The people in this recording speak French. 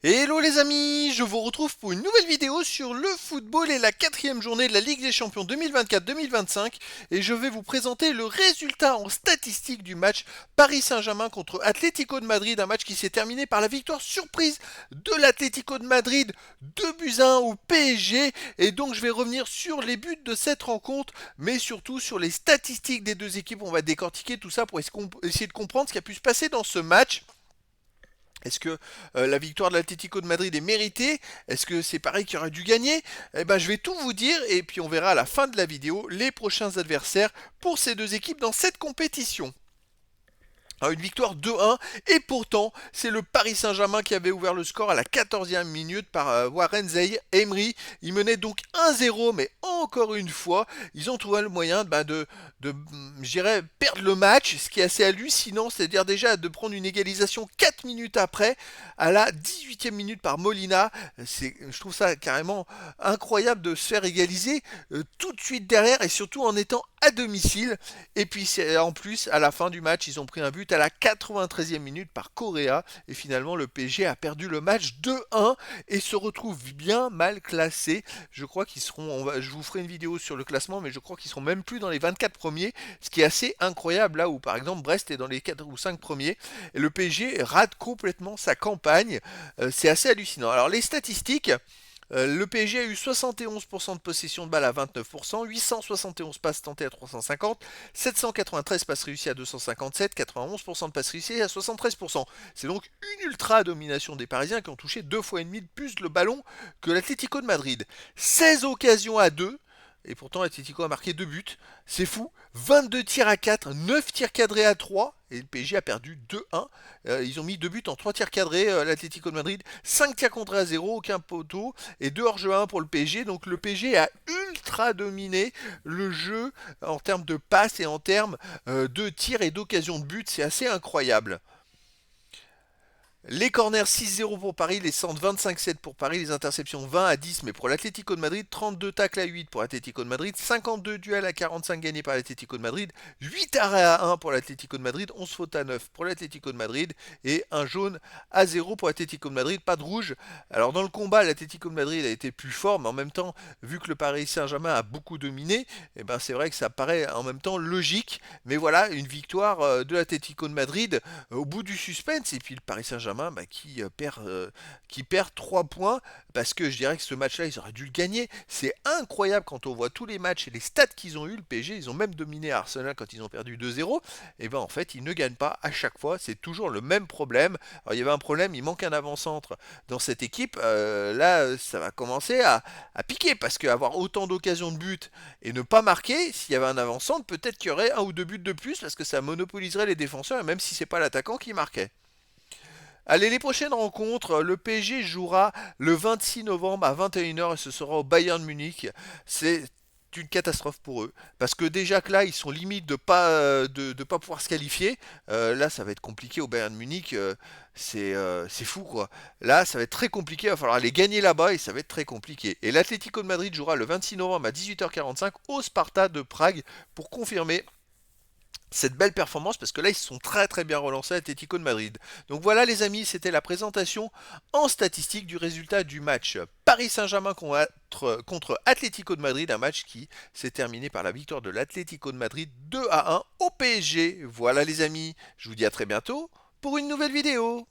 Hello les amis, je vous retrouve pour une nouvelle vidéo sur le football et la quatrième journée de la Ligue des Champions 2024-2025 et je vais vous présenter le résultat en statistique du match Paris Saint-Germain contre Atlético de Madrid, un match qui s'est terminé par la victoire surprise de l'Atlético de Madrid 2 buts à 1 au PSG et donc je vais revenir sur les buts de cette rencontre mais surtout sur les statistiques des deux équipes. On va décortiquer tout ça pour essayer de comprendre ce qui a pu se passer dans ce match. Est-ce que la victoire de l'Atlético de Madrid est méritée? Est-ce que c'est Paris qui aurait dû gagner? Eh ben, je vais tout vous dire et puis on verra à la fin de la vidéo les prochains adversaires pour ces deux équipes dans cette compétition. Une victoire 2-1 et pourtant c'est le Paris Saint-Germain qui avait ouvert le score à la 14e minute par Warren Emery. Il menait donc 1-0 mais encore une fois ils ont trouvé le moyen je dirais, perdre le match, ce qui est assez hallucinant, c'est-à-dire déjà de prendre une égalisation 4 minutes après à la 18e minute par Molina. Je trouve ça carrément incroyable de se faire égaliser tout de suite derrière et surtout en étant à domicile. Et puis en plus, à la fin du match, ils ont pris un but à la 93e minute par Correa. Et finalement, le PSG a perdu le match 2-1 et se retrouve bien mal classé. Je crois qu'ils seront, je vous ferai une vidéo sur le classement, mais je crois qu'ils seront même plus dans les 24 premiers, ce qui est assez incroyable là où par exemple Brest est dans les 4 ou 5 premiers. Et le PSG rate complètement sa campagne. C'est assez hallucinant. Alors les statistiques. Le PSG a eu 71% de possession de balle à 29%, 871 passes tentées à 350, 793 passes réussies à 257, 91% de passes réussies à 73%. C'est donc une ultra domination des Parisiens qui ont touché 2 fois et demi de plus le ballon que l'Atlético de Madrid. 16 occasions à 2. Et pourtant, l'Atlético a marqué 2 buts. C'est fou. 22 tirs à 4, 9 tirs cadrés à 3. Et le PSG a perdu 2-1. Ils ont mis 2 buts en 3 tirs cadrés, l'Atlético de Madrid. 5 tirs contrés à 0, aucun poteau. Et 2 hors-jeu à 1 pour le PSG. Donc le PSG a ultra dominé le jeu en termes de passes et en termes de tirs et d'occasions de but. C'est assez incroyable. Les corners 6-0 pour Paris, les centres 25-7 pour Paris, les interceptions 20-10 mais pour l'Atlético de Madrid, 32 tacles à 8 pour l'Atlético de Madrid, 52 duels à 45 gagnés par l'Atlético de Madrid, 8 arrêts à 1 pour l'Atlético de Madrid, 11 fautes à 9 pour l'Atlético de Madrid et un jaune à 0 pour l'Atlético de Madrid, pas de rouge. Alors dans le combat, l'Atlético de Madrid a été plus fort, mais en même temps, vu que le Paris Saint-Germain a beaucoup dominé, eh ben c'est vrai que ça paraît en même temps logique. Mais voilà, une victoire de l'Atlético de Madrid au bout du suspense et puis le Paris Saint-Germain qui perd 3 points parce que je dirais que ce match-là, ils auraient dû le gagner. C'est incroyable quand on voit tous les matchs et les stats qu'ils ont eu. Le PSG, ils ont même dominé Arsenal quand ils ont perdu 2-0. Et ben en fait, ils ne gagnent pas à chaque fois. C'est toujours le même problème. Alors il y avait un problème, il manque un avant-centre dans cette équipe. Là, ça va commencer à piquer parce qu'avoir autant d'occasions de but et ne pas marquer, s'il y avait un avant-centre, peut-être qu'il y aurait un ou deux buts de plus parce que ça monopoliserait les défenseurs, même si c'est pas l'attaquant qui marquait. Allez, les prochaines rencontres, le PSG jouera le 26 novembre à 21 h et ce sera au Bayern Munich. C'est une catastrophe pour eux. Parce que déjà que là, ils sont limite de pas pouvoir se qualifier. Là, ça va être compliqué au Bayern Munich. C'est fou, quoi. Là, ça va être très compliqué. Il va falloir aller gagner là-bas et ça va être très compliqué. Et l'Atlético de Madrid jouera le 26 novembre à 18 h 45 au Sparta de Prague pour confirmer cette belle performance parce que là ils se sont très très bien relancés à Atlético de Madrid. Donc voilà les amis, c'était la présentation en statistique du résultat du match Paris Saint-Germain contre Atlético de Madrid, un match qui s'est terminé par la victoire de l'Atlético de Madrid 2-1 au PSG. Voilà les amis, je vous dis à très bientôt pour une nouvelle vidéo.